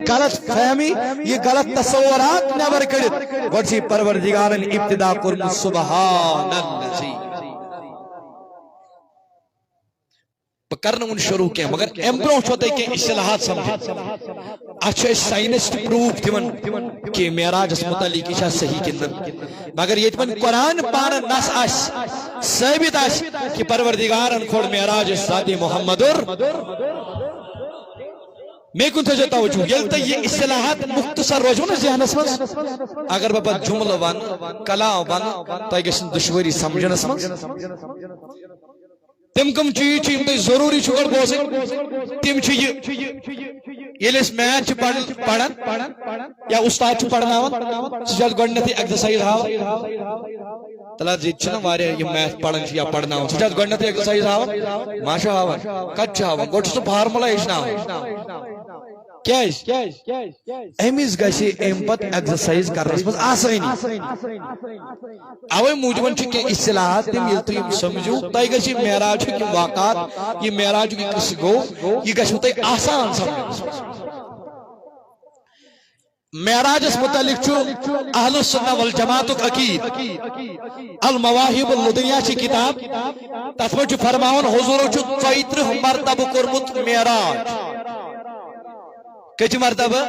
غلط فہمی یہ غلط تصورات نبر کڑت گوڑ پروردگارن ابتدا کرمت سبحان اللہ کرنا ان شروع کیا مگر ام برو ہوتا ہے کہ اصطلاحات سمجھے اچھا سائنس پروف دیون کہ معراج اس متعلق یہ صحیح کندن مگر یہ تمن قرآن پانا نس آس ثابت آس کہ پروردگارن کھوڑ معراج ذات محمد میں کن تھا توجہ یلتا یہ اصطلاحات مختصر روزو نا ذہنس مز اگر بابا جملہ ون کلام ون تو گژھن دشواری سمجھنس مز تم کم چیز تی ضروری چھوڑ بوزن تم یل میتھ پڑھان یا استاد پڑھناون سہ گۄڈنیتھٕے ایکزرسائز ہاو تلا یہ واریاہ یہ میتھ پڑھان یا پڑھناون سہ گۄڈنیتھٕے ایکزرسائز ہاوان ما چھُ ہاوان کتہِ چھُ ہاوان گۄڈٕ چھُ سُہ فارمولا ہیٚچھناوان امس گژھِ ام پتہٕ ایکزرسائز کرنس منٛز آسٲنی اوے موجوٗبن چھِ کینٛہہ اصطلاحات تِم ییٚلہِ تُہۍ یِم سمجھو تۄہہِ گژھِ معراجُک یِم واقعات یہِ معراجُک یہِ قصہٕ گوٚو یہِ گژھوٕ تۄہہِ آسان سمجھنس منٛز معراجس متعلق چھُ اہل السنہ والجماعتُک عقیٖدٕ المواہب اللدنیہ چھ کتاب تتھ منٛز چھُ فرماوان حضورو چھُ 34 مرتبہ کوٚرمُت معراج کچھ مرتبہ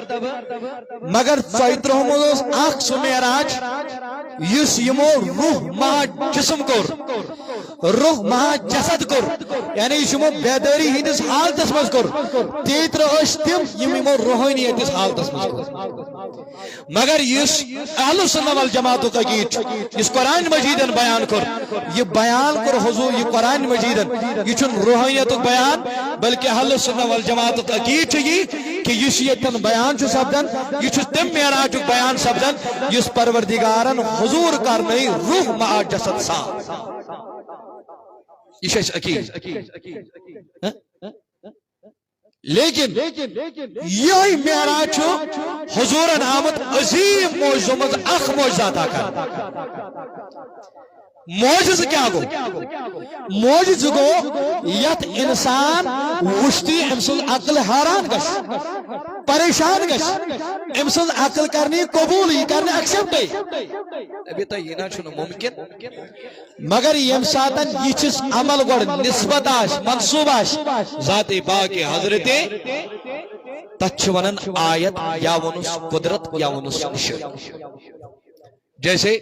مگر 34 منٛز اکھ سُہ معراج یُس یمو روح مہا جسم کور روح مہا جسد کور یعنی یُس یمو بیداری ہندس حالتس مز کور 33 تم یمو روحانیتس حالتس مز کور مگر یُس اہل سنہ والجماعتُک عقیٖدٕ چھُ یُس قرآن مجیدن بیان کور یہ بیان کور حضور یہ قرآن مجیدن یہ چھُنہٕ روحانیتُک بیان بلکہ اہل سنہ والجماعتُک عقیٖدٕ چھُ یہ کہ یُس یتن بیان چھُ سپدان یہ چھُ تم معراجُک بیان سپدان یُس پروردگارن حضور کرنٲے روح مع جسد سان یہ چھُ اسہِ عقیٖدٕ لیکن یہ معراج چھُ حضورن آمت عظیم معجزو منٛز اکھ معجزہ عطا کرنہٕ معجزہ کیا گو معجزہ گو یت انسان وشتی ام سن عقل حیران گش پریشان گش ام سن عقل کرنی قبول یہ کرنے ایکسپٹ ابھی تو یہ نہ چھُنہٕ ممکن مگر یم ساتن یہ چیز عمل گوڑ نسبت آش منصوب آش ذات پاک حضرت تتھ چھِ ونان آیت یا ونس قدرت یا ونس نشان جیسے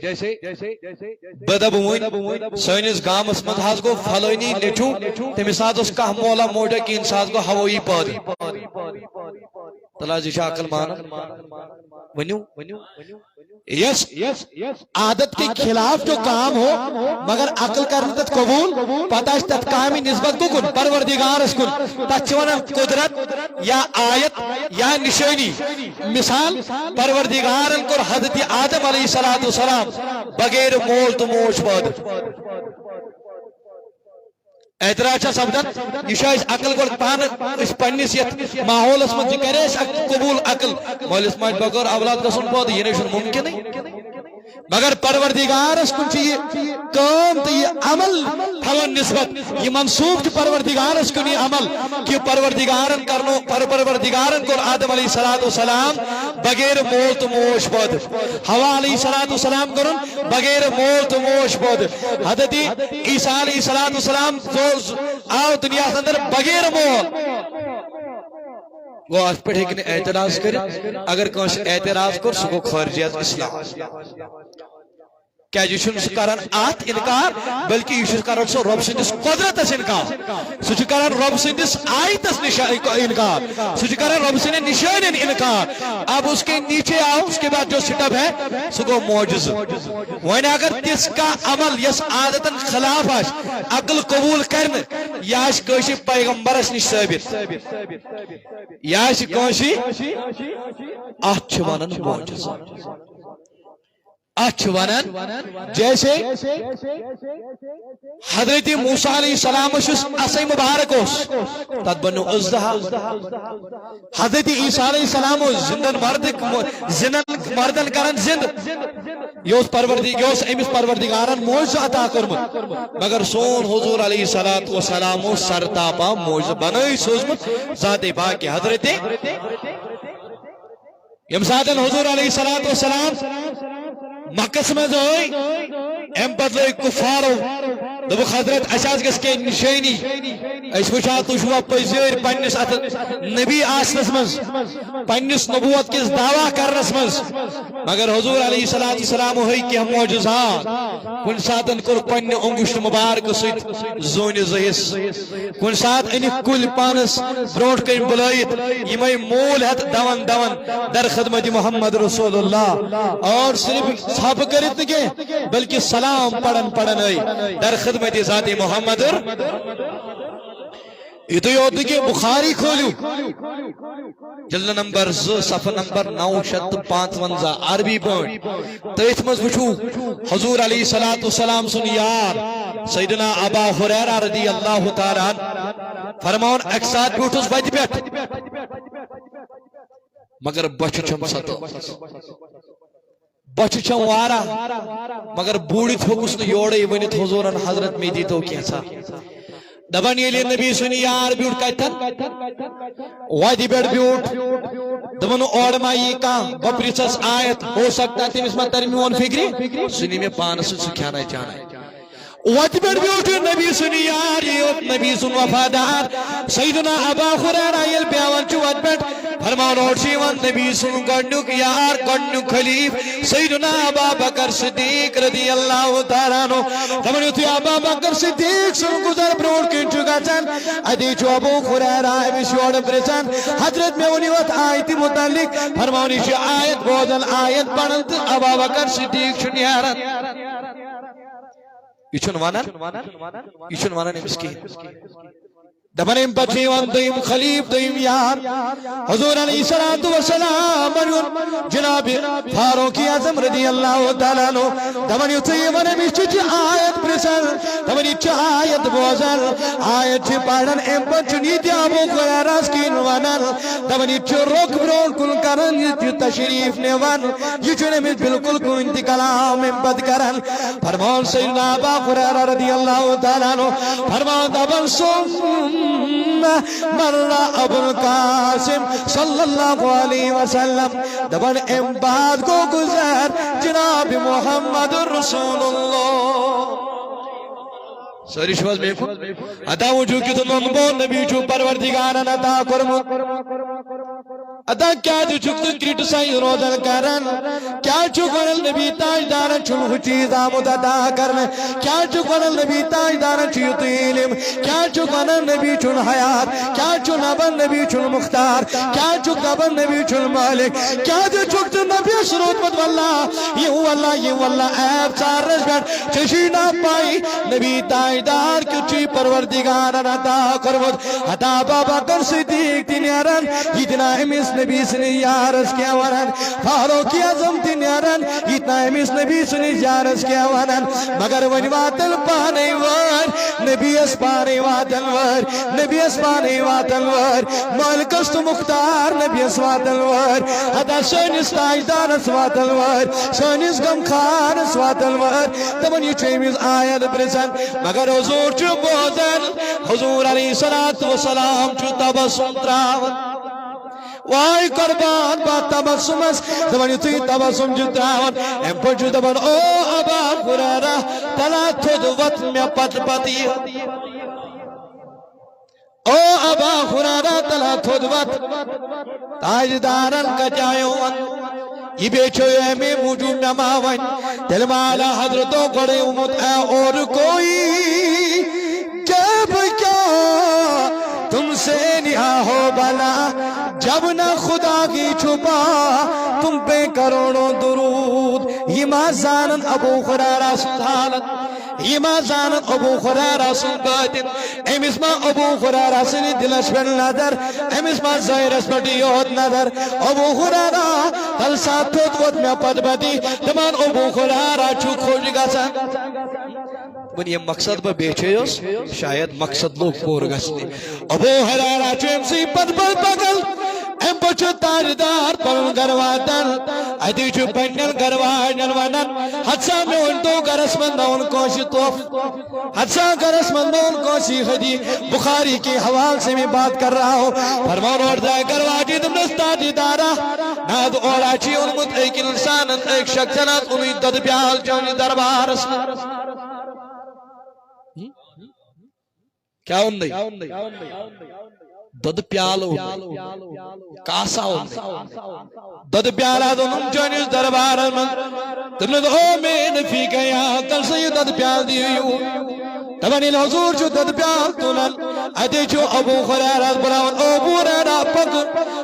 بدب ون سنس گامس من حض گو فلانی نیچو تمس حض کھانا مولا موٹا کہین سا گو ہوئی پٲدٕ تلا یہ عقل مان ونیو یس عادت کے خلاف جو کام ہو مگر عقل کرنے تت قبول پتہ تت کامی نسبت کن پروردگارس کن تت ونان قدرت یا آیت یا نشانی مثال پروردگارن کور حضرت آدم علیہ السلام بغیر مول تو موج پٲدٕ اعتراض سپدان یہ عقل گوڑ پان پنس یت ماحولس من کرے قبول عقل مالس ماج بغیر اولاد گھن پٲدٕ یہ نہ ممکن مگر پروردگارس کن یہ کام تو یہ عمل تھوان نسبت یہ منصوب پروردگارس کن یہ عمل کہ پروردگارن کرنو پروردگارن کور آدم علیہ السلام بغیر مول تو موش پٲدٕ حوا علیہ السلام کرن بغیر مول تو موش پٲدٕ حضرت عیسیٰ علیہ السلام آو دنیا اندر بغیر مول وہ ات پہ اعتراض کر اگر کنس اعتراض کر سہ گو خارجی از اسلام کیا سہ کران ات انکار بلکہ یہ کران سہ رب سندس قدرتس انکار سہ کران رب سندس آیتس انکار سہ کران رب سند نشان انکار اب اس کے نیچے آؤ اس کے بعد جو سٹپ ہے سہ گو معجزہ ون اگر تس کا عمل یس عادتن خلاف آس عقل قبول کرنے یہ آس کٲنٛسہِ پیغمبرس نش ثابت یہ آس کٲنٛسہِ اتھ چھِ ونان معجزہ اتھ ونان جیسے حضرت موسیٰ علیہ السلام اسے مبارک تت بنو اژدہا حضرت عیسیٰ علیہ السلام زندن مردن کرن زند یہ امس پروردگارن معجزہ عطا کورمت مگر سون حضور علیہ السلام سرتاپا معجزہ بنائی سوزمت ذات پاک حضرت یم ساتن حضور علیہ الصلوۃ والسلام مکہ مز ام پتہ لگ کفارو دب حضرت اساس گس کے نشانی اس وچھا تو شوا پزیر پنس ات نبی آسنس مز پنس نبوت کس دعویٰ کرنس مز مگر حضور علیہ الصلوۃ والسلام ہوئی کہ معجزات کن ساتن کور پنہ انگشت مبارک ست زون زہس کن سات ان کل پانس بروٹ کن بلائت یمے مول ہت دون دون در خدمت محمد رسول اللہ اور صرف چھپ کرت کے بلکہ سلام پڑھن پڑھن در خدمت ذات محمد یہ تو یاد کہ بخاری کھولو جلد نمبر 2 صفحہ نمبر 955 عربی پٲٹھۍ تٔتھۍ منٛز وٕچھو حضور علیہ الصلوۃ والسلام سن یار سیدنا ابا ہریرہ رضی اللہ تعالیٰ عنہ فرماون اکہ ساتھ بیوٹھس وتہِ پٮ۪ٹھ مگر بچہ چھم ستو بچہ چھم وارہ مگر بوڑھت ہوکس نہ یورے ونت حضورن حضرت میں دیتو کیسا دبن یلی نبی سن یار بیوٹ کتن وادی بیٹ بیوٹ دبن اور ما یہ کا بپریسس آیت ہو سکتا تمس ما ترمیون فکری سنی میں پانس سکھانا چاہنا وادی بیٹ بیوٹ نبی سن یار یہ نبی سن وفادار سیدنا ابا ہریرہ یل بیان چ واد بیٹ فرمان اوشی ون نبی سن گڈنک یار گڈنک خلیف سیدنا ابا بکر صدیق رضی اللہ تعالیٰ عنہ دمن یتھ ابا بکر صدیق سن گزر برون کن چ گژھان ادی چ ابو ہریرہ امس یور پرژان حضرت میں ونی وت آیت متعلق فرمان یہ آیت بوزن آیت پڑھن تو ابا بکر صدیق چھ نیران یہ چھن وانان امس کی دبن ام پچھی ون دیم خلیف دیم یار حضور علیہ الصلوۃ والسلام جناب فاروق اعظم رضی اللہ تعالیٰ عنہ دبن یتھ ون امس چھ آیت پرسن دبن یہ آیت بوزن آیت چھ پڑھن ام پچھ نیت ابو ہریرہ کین ونن دبن یہ رخ برون کن کرن یہ تشریف نوان یہ چھ امس بالکل کن تہ کلام ام پت کرن فرمان سیدنا ابو ہریرہ رضی اللہ تعالیٰ عنہ فرمان دبن سن مر ابو القاسم صلی اللہ علیہ وسلم دبن ام بعد کو گزر جناب محمد رسول اللہ ساری شواز میں ادا وجو کی تو نمبو نبی چو پروردگارن عطا کرمو ادا کیا جو چکت کرٹسائی روزن کرن کیا چکن نبی تاجدارن چھو چیز آمد عطا کرن کیا چکن نبی تاجدارن چھو علم کیا چکن نبی چھو حیات کیا چکن نبی چھو مختار کیا چکن نبی چھو مالک کیا جو چکت نبی سرود مد واللہ یہ واللہ ایب چار رشبت چشینا پائی نبی تاجدار کیوں چی پروردگارن عطا کرمد عطا بابا کر صدیق تینیارن اتنا امس نبی سنی یارس کیا ونن فاروق اعظم تینیارن اتنا امس نبی سنی یارس کیا ونن مگر ون واتل پانے ور نبی اس پانے واتل ور نبی اس پانے واتل ور مالکس تو مختار نبی اس واتل ور حدا سنس تاجدار اس واتل ور سنس غم خار اس واتل ور تمن یہ چیمیز آیت پرسن مگر حضور چو بوزن حضور علیہ الصلوۃ والسلام چو تبسم تراون وائی قربان با تبسم اس دبن یتھ تبسم جو تراون ام پچ دبن او ابا ہریرہ تلا تھود وت میں پت پتی او ابا ہریرہ تلا تھود وت تاجدارن کجایو یہ بیچو امی موجود نماون دل مالا حضرتوں کڑے امت ہے اور کوئی جب کیا تم سے نہا ہو بلا جب نہ خدا کی چھپا تم پہ کروڑوں درود یہ ماں زانن ابو ہریرہ سلطانت یہ ماں زانن ابو ہریرہ سلطانت امس ماں ابو ہریرہ سنی دلش پر نظر امس ماں ظاہرس پر دیوت نظر ابو ہریرہ تل ساتھ تھوت وط میں پد بدی دمان ابو ہریرہ چھو کھوج گسا ون یہ مقصد با بیچے اس شاید مقصد لوگ پور گسنے ابو ہریرہ چھو امسی پد بل بگل ام بچو تاجدار پرن گرواتن ادی چھ پنن گرواجن ونن حدثہ میں ان تو گرس من دون کوشی توف حدثہ گرس من دون کوشی خدی بخاری کے حوال سے میں بات کر رہا ہوں فرمان اور دائے گرواجی تم نستادی دارا ناد اولا چی انمت ایک انسان ایک شخصنات امید دد پیال چونی دربار کیا ہوندی دد پیال ہوندی کاسا ہوندی دد پیال آدھونم چونی دربار تم نے او میں نفی گیا کل سے دد پیال دیو تبنی الحضور چو دد پیال تولن ادی چو ابو خرارات براون ابو رینا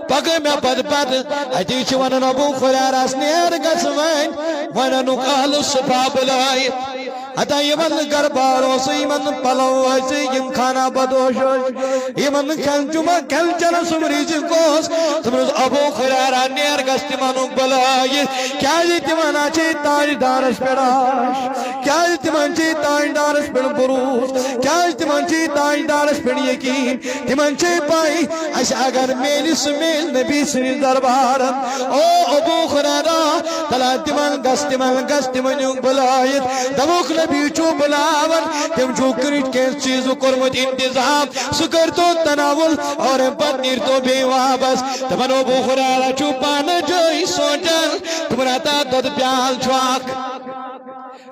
پک میں پد ادی چو ونن ابو خرارات نیر گسوین ونن اقال صفا بلائی اتا یمن گربارو سے یمن پلو سے یم کھانا بدوش یمن کھنچما کھنچن سمریج کوس تمرز ابو خرارا نیر گست منو بلائی کیا جی تمنا چی تاج دارش پیڑاش کیا جی تمن چی تاج دارش پیڑ بروس کیا جی تمن چی تاج دارش پیڑ یقین تمن چی پائی اش اگر میلی سمیل نبی سنی دربار او ابو خرارا تلا تمن گست منو بلائی دموک نبی چو بلاون تم جو کرٹ کے چیزو کرمت انتظام سکر تو تناول اور پت نیر تو بے واپس تمنو ابو خرارا چو پانا جوئی سوچن تمنا تا دد پیال چواک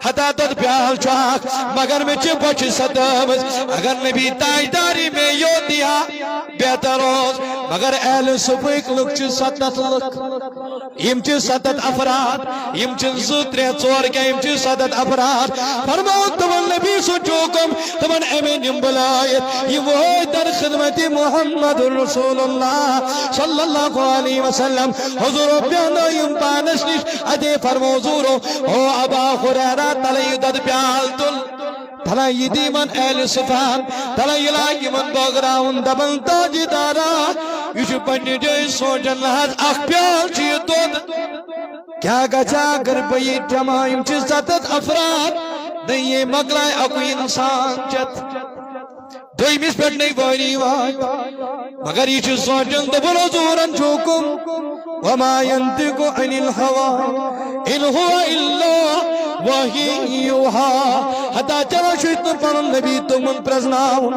حتا دد پیال چواک مگر میں چی بچ صدامز اگر نبی تاجداری میں یو دیا بہتر روز مگر اہل صفیق لک چی ستت لک یم چی ستت افراد یم چی زتر چور کیا یم چی ستت افراد فرماؤ تمن نبی سو چوکم تمن امین یم بلائیت یہ وہ در خدمت محمد رسول اللہ صلی اللہ علیہ وسلم حضور پیانا یم پانشنش ادے فرمو زورو او ابا خریرہ تلی دد پیال تل تلا یدی من اہل صفان تلا یلائی من بغراون دبن تاج دارا یشو پنی جائے سوچن لحظ اخ پیال چی دود کیا گچا گر بئی جمائم چی ستت افراد نہیں مگلائے اکوی انسان چت دوئی مس پیٹ نہیں بوئی وائی مگر یہ چی سوچن دبن حضورن چوکم وما ينطق عن الهوى إن هو إلا وحي يوحى حتى چلا شیطن پر نبی تمن پرزناو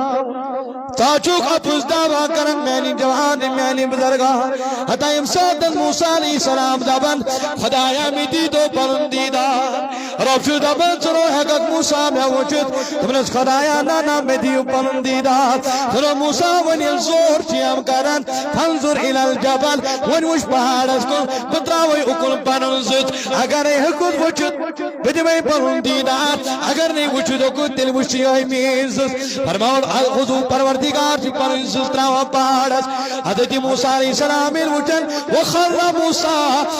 چاچوک اپس دعویٰ کرن مینی جوان مینی بزرگان حتی امساد موسیٰ علیہ السلام دبن خدایا می دیدو پرن دیدار رب شو دبن سنو حقق موسیٰ میں وچت تمنس خدایا نانا می دیو پرن دیدار سنو موسیٰ ونی الزور چیم کرن فانظر الى الجبل ونوش پہاڑس کن بطراوی اکن پرن زد اگر حقود وچت بدوی پرن دیدار اگر نہیں وچت اکن تل وشی آئی میزد فرماؤ الخضو پروردگار چی پرن زد تراو پہاڑس حضرت موسیٰ علیہ السلام الوچن وخر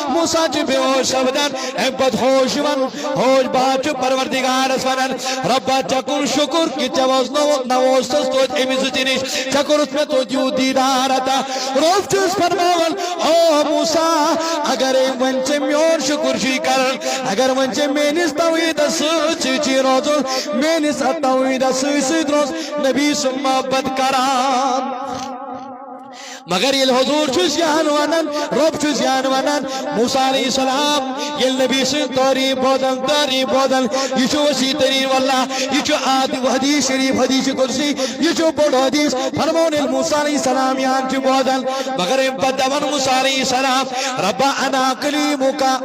موسیٰ چی بیوش ابدن امپت خوش من ہوش بات چی پروردگار اسفنن ربا چکن شکر کی چواز نوستس تو امیز جنیش چکر اس میں تو جو دیدارتا روف چیز فرماول او موسیٰ اگر منچے میور شکر شی کرن اگر منچے مینس توید چی روزو مینس توید سید روز نبی سمہ بد کران مگر یہ حضور چوز یہاں ونن رب چوز یہاں ونن موسیٰ علیہ السلام یہ نبی سن تاری بودن یہ چو وسیع ترین واللہ یہ چو آدھ حدیث شریف حدیث کرسی یہ چو بڑھ حدیث فرمون موسیٰ علیہ السلام یہاں چو بودن مگر امپدون موسیٰ علیہ السلام ربا انا کلیمکا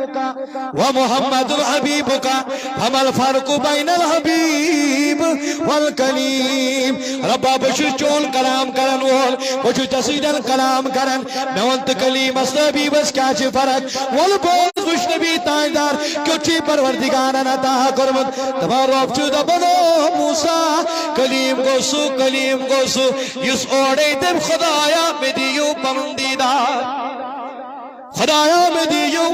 ومحمد الحبیبکا فما الفرق بین الحبیب والکلیم ربا بشو چول کلام کرن وول بشو تسیدن کلام کرن نونت کلیم اسنبی بس کیا چی فرق والبوز خوش نبی تاجدار کیوں چی پروردگارن عطا کرمت تبار رب چو دبنو موسیٰ کلیم گوسو یس اوڑے دب خدایا میں دیو پمندیدار خدایا میں دیو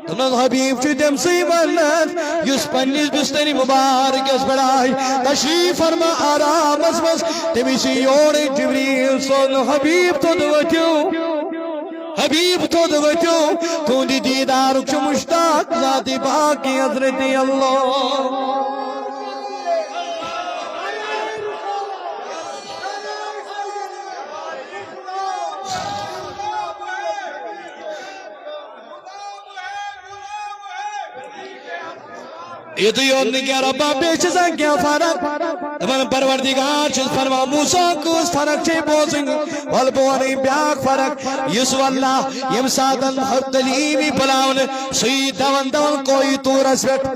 تمن حبیب چی دم سی ولد یس پنیس بستری مبارک اس بڑائی تشریف فرما آرام اسمس تمی سی اوڑے جبریل سن حبیب تو دوتیو تو دی دیدار چو مشتاق ذاتی باقی حضرت اللہ یوم کیا ربا بیچ سن کیا فرق دپن پروردگار چھ فرما موسیٰ کس فرق چھ بوزن ول بونی بیاک فرق یس واللہ یم ساتن تلیمی پلاون سید دون کوئی تورس ویٹ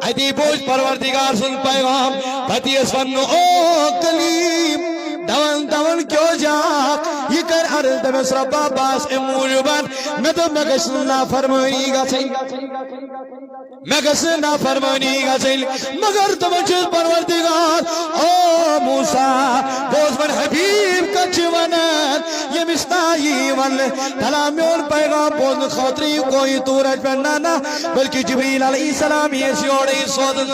ادی بوجھ پروردگار سن پیغام پتیس ون او کلیم دون کیوں جاک یہ کر عرض دمس ربا باس موجبان میں تو مگس نا فرمائی گا سی مگس نا فرمانی گا سی مگر تم چیز پروردگار او موسیٰ بوز من حبیب کچھ ونن یہ مستائی ون کلامیون پیغام بوزن خاطری کوئی تورج پنانا بلکہ جبریل علیہ السلام یہ سیوڑی سودن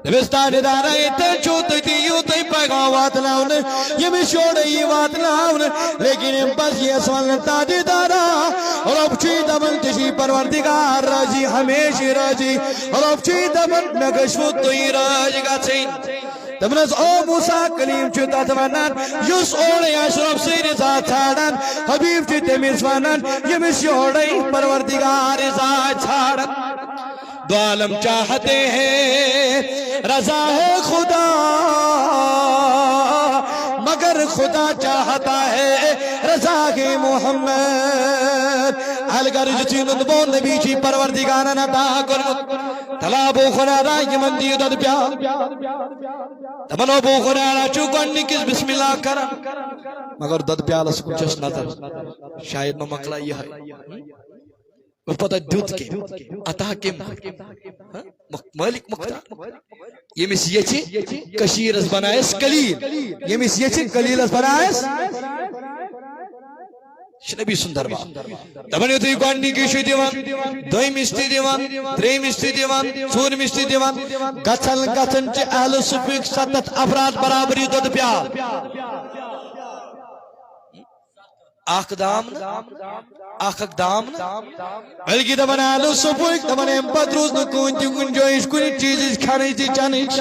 دبستان دارا ایتن چوتی تیوتی پیغام واتناون یہ مشوڑی واتناون لیکن بس یہ سوال تاجی دارا رب چی دمن تشی پروردگار راجی ہمیشی راجی رب چی دمن نگشوت توی راج گا چین دمنز او موسیٰ کلیم چوتا تمنان یس اوڑی اشرف سیر ذات چھاڑن حبیب چی تمیز ونن یہ مشوڑی پروردگار ذات چھاڑن دو عالم چاہتے ہیں رضا ہے خدا مگر خدا چاہتا ہے رضا کے محمد الگر جتینند بون نبی چی پروردگارن عطا کرمت تلابو خرارا یمن دیدد پیار تمنو بو خرارا چوکن نکس بسم اللہ کرا مگر دد پیال اس کچھ نظر شاید نو مقلع یہ ہے وہ پتہ دیوت کے عطا کے مالک مختار یہ مس یہ چھ کشیر اس بنائس کلیل یہ مس یہ چھ کلیل اس بنائس نبی سندر با دبن یوتی گوانڈی کی شو دیوان دوئی مستی دیوان تری مستی دیوان چور مستی دیوان گچھل گچھن چھ اہل صفیق 7 افراد برابری دود پیار اقدام بلکہ دمن آلو سپوک دمن ام پتروز نکون تی گنجوئش کنی چیزیز کھانے تی چانیش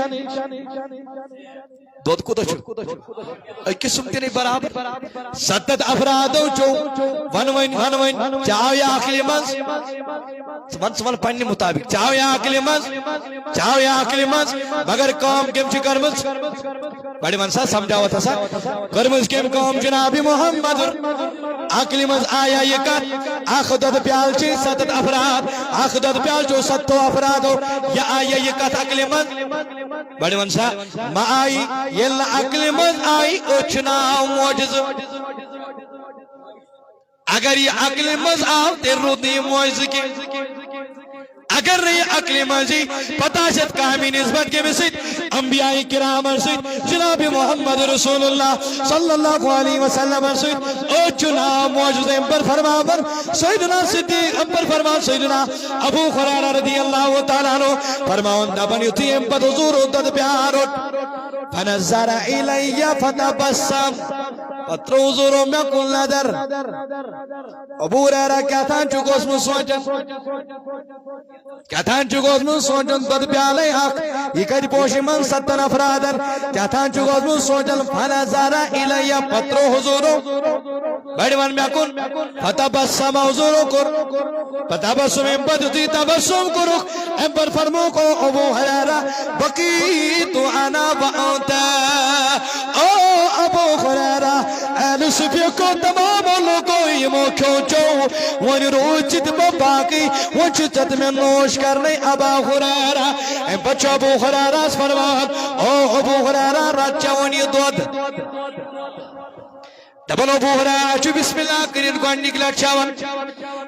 دود کو دچو ای قسم تینے برابر 7 افرادو چو ون چاہو یا اخلی منز سمن پنی مطابق چاہو یا اخلی منز مگر کام کم چی کرمز بڑی منسا سمجھاوا تھا سا کرمز کم کام جناب محمد اخلی منز آیا یہ کر آخدد پیال چی 7 افراد آخدد پیال چو 7 افرادو یا آیا یہ کر اخلی منز بڑی منسا ما آئی یہ عقل من آئی اچھنا موجز اگر یہ عقل من آو تیر روتنی موجز کی اگر یہ عقل مزی پتہ شد کامی نسبت کے بسید انبیاء کرام سید جناب محمد رسول اللہ صلی اللہ علیہ وسلم سید او چنا موجود امبر فرما پر سیدنا صدیق امبر فرما سیدنا ابو خرارہ رضی اللہ تعالیٰ عنہ فرماؤن دبن یتی امبر حضور دد پیارت فنظر الی فتبسم پتر حضوروں میں کل نظر ابو ریرہ کیا تھا چکو اس میں سوچن کیا تھا چکو اس میں سوچن تد پیالے حق یہ کج پوشی من 7 افرادر کیا تھا چکو اس میں سوچن فنظر الی پتر حضوروں بڑی من میں کن فتبسم حضوروں کر فتبسم امبدتی تبسم کرو امبر فرمو کو ابو ریرہ بقیت انا وانتا او ابو ریرہ اہل صفیہ کو تمام لوگوں یہ موکھوں چو ون روچت باقی وچت میں نوش کرنے ابا ہریرہ اے بچہ ابو ہریرہ فرمان او ابو ہریرہ رچہ ونی دود دبن ابو ہریرہ چو بسم اللہ کرین گوان نکلا چاون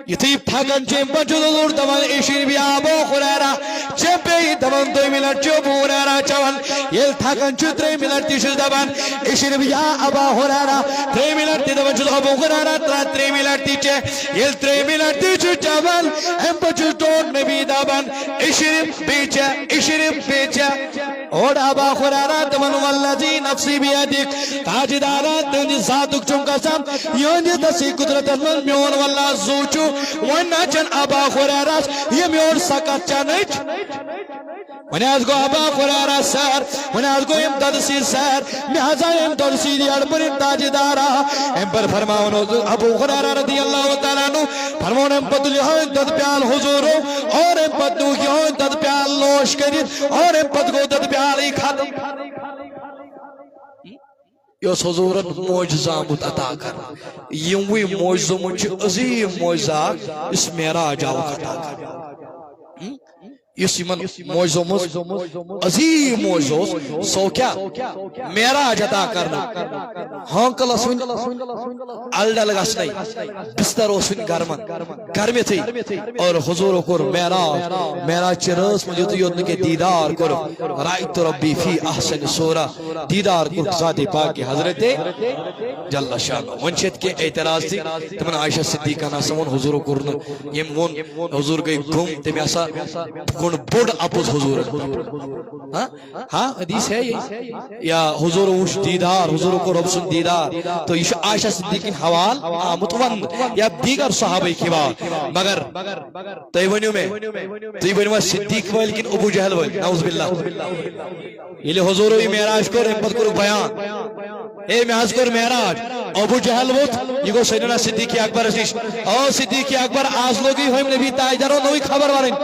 یہ تھی پھاگن چیم بچو دور دبن ایشین بھی ابو ہریرہ چپے دبن 2 منٹ چو ابو ہریرہ چاون یہ تھاگن چو 3 منٹ تیشن دبن ایشین بھی ابا ہریرہ 3 منٹ تی دبن چو ابو ہریرہ 3 منٹ تیچے یہ 3 منٹ تیچو چاون ہم بچو ٹوٹ میں بھی دبن ایشین پیچے اور ابا ہریرہ دبن والذی نفسی بیدک تاجدارہ تنجی ذاتک چونکا سام یونی دسی قدرت من میون واللہ زوچو ونہ چن ابا ہریرہ یہ میون سکت چنچ ونی از گو ابا ہریرہ سر ونی از گو امداد سیر سر لہذا امداد سیر اڑپر تاجدارہ امپر فرماؤن ابو ہریرہ رضی اللہ تعالیٰ عنہ فرماؤن امپت لیہو امداد پیال حضورو اور امپت دوکی ہو امداد پیال نوش کرت اور پت گو دد پیالے ختم یس حضور معجزہ آمت عطا کر یموی معجزوں من عظیم معجزہ اس معراج آوک عطا کر اس یمن معجزوں من عظیم معجزہ سو کیا معراج عطا کرنا ہانکل اسوین الڈل گسنی بستر اسوین گرمی تھی اور حضور کور معراج چی رس من یوت یوت کے دیدار کور رأیت ربی فی احسن صورہ دیدار کور ذات پاک حضرت جل شانہ ونشت کے اعتراض تھی تمن عائشہ صدیقہ نا سمون حضور کور یم ون حضور گئی گم تم ایسا بڑ اپوز حضور ہاں حدیث ہے یا حضور وش دیدار حضور کو رب سن دیدار تو یہ عائشہ صدیقین حوال آمت ون یا دیگر صحابہ کبار مگر تئی ونیو میں صدیق ویل کن ابو جہل ویل نعوذ باللہ یہ حضور وی معراج کر امت کر بیان اے محض کر معراج ابو جہل ووت یہ گو سیدنا صدیق اکبر نش او صدیق اکبر آز لوگی ہوئم نبی تاجدارو نوی خبر وارن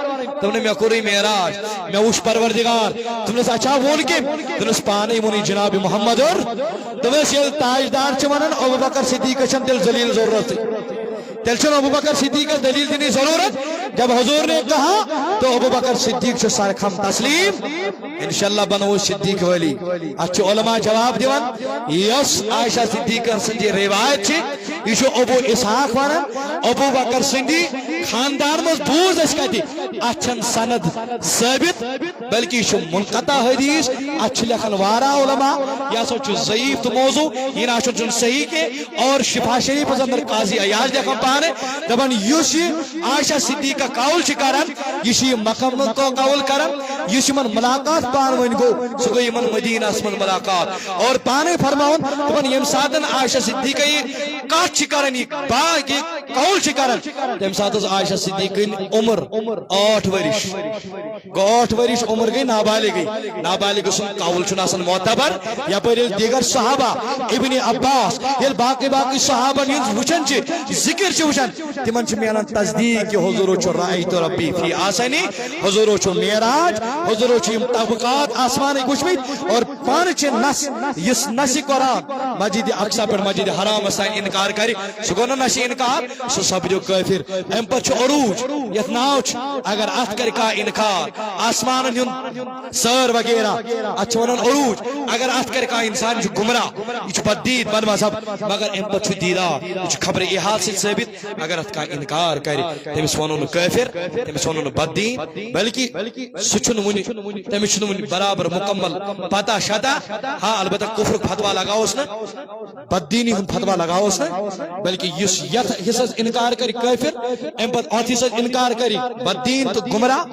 تم نے میں کوری معراج میں وش پروردگار تم نے اچھا وون کے تم نے پانے منی جناب محمد اور تم نے یہ تاجدار چ ونن ابو بکر صدیق چن دل ذلیل ضرورت تیل چن ابو بکر صدیق کا دلیل دینی ضرورت جب حضور نے کہا تو ابو بکر صدیق سے سارے خم تسلیم انشاءاللہ بنو صدیق ولی اچھے علماء جواب دیوان یس عائشہ صدیق سندی روایت چھ یہ ابو اسحاق ونن ابو بکر سندی خاندان مز بوز اس کتی اچھن سند ثابت بلکہ یہ منقطع حدیث اچھ لکھن وارا علماء یا سو چھ ضعیف تو موضوع یہ ناشن چن صحیح کے اور شفا شریف اندر قاضی عیاض لکھن پانے دبن یس عائشہ صدیق کا قول چکارن یہ مقام کو قول کرن یہ من ملاقات پان ون گو سو گئی من مدینہ اسمن ملاقات اور پانے فرماؤن دبن یم ساتن عائشہ صدیق یہ کات چکارن یہ باغ یہ قول چکارن تم سات عائشہ صدیق عمر 8 ورش گو 8 ورش عمر گئی نابالغ سن قول چھ آسان معتبر یا پر دیگر صحابہ ابن عباس یہ باقی صحابہ ہند وچن چھ ذکر چھ وچن تمن چھ میلان تصدیق کہ حضور چھ رأیت ربی فی آسانی حضور چھ معراج حضور چھ طبقات آسمان گوشمت اور پان چھ نس اس نس قرآن مسجد اقصی پر مسجد حرام اس انکار کری سو گو نش انکار سو سپدو کافر ام پر چھ عروج یت ناو اگر ات کر کا انکار آسمان ہند سر وغیرہ اچھ ونن عروج اگر ات کر کا انسان چھ گمراہ یہ چھ بدید بد مذہب مگر ام پر چھ دیدار یہ چھ خبر احاد سے ثابت اگر ات کا انکار کرے تمس ونن کافر تمس ونن بدین بلکہ سچن ونی تمس چھ ونی برابر مکمل پتہ شتا ہاں البتہ کفر فتوا لگاوس نا بدینی ہن فتوا لگاوس نا بلکہ اس یت حصص انکار کری کافر ام پت ات حصص انکار کری بدین تو گمراہ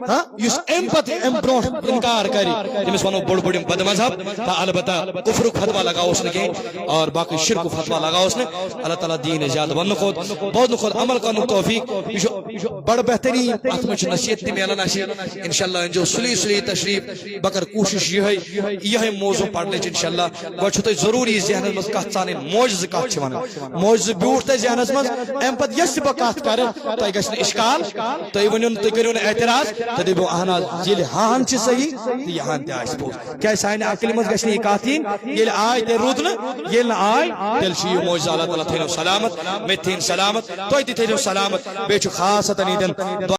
ہاں اس ام پت ام برو انکار کری تمس ونو بڑ بڑ بد مذہب تا البتہ کفر فتوا لگاوس نا کہ اور باقی شرک فتوا لگاوس نا اللہ تعالی دین زیادہ ون خود بہت خود عمل کرن توفیق بڑ بہترین ات مچ نصیحت تی میلان اسی انشاءاللہ انجو سلی تشریف بکر کوشش یہ موضوع پڑھنے انشاءاللہ گو چھ تو ضروری ذہن مز کت سان معجزہ کت چھ ون معجزہ بیوٹ تے ذہن مز ام پت یس بہ کت کر تہ گژھِ نہ اشکال تہ ونن تہ کریو نہ اعتراض تہ دبو اہنا یل ہان چھ صحیح تہ یہان تہ اس پوز کیا سانہ عقل مز گژھِ نہ یہ کت ین یل آے تہ رود نہ یل نہ آے تیل چھ یہ معجزہ اللہ تعالی تھینو سلامت میں تھین سلامت تو تہ تھینو سلامت بے چھ خاص تنیدن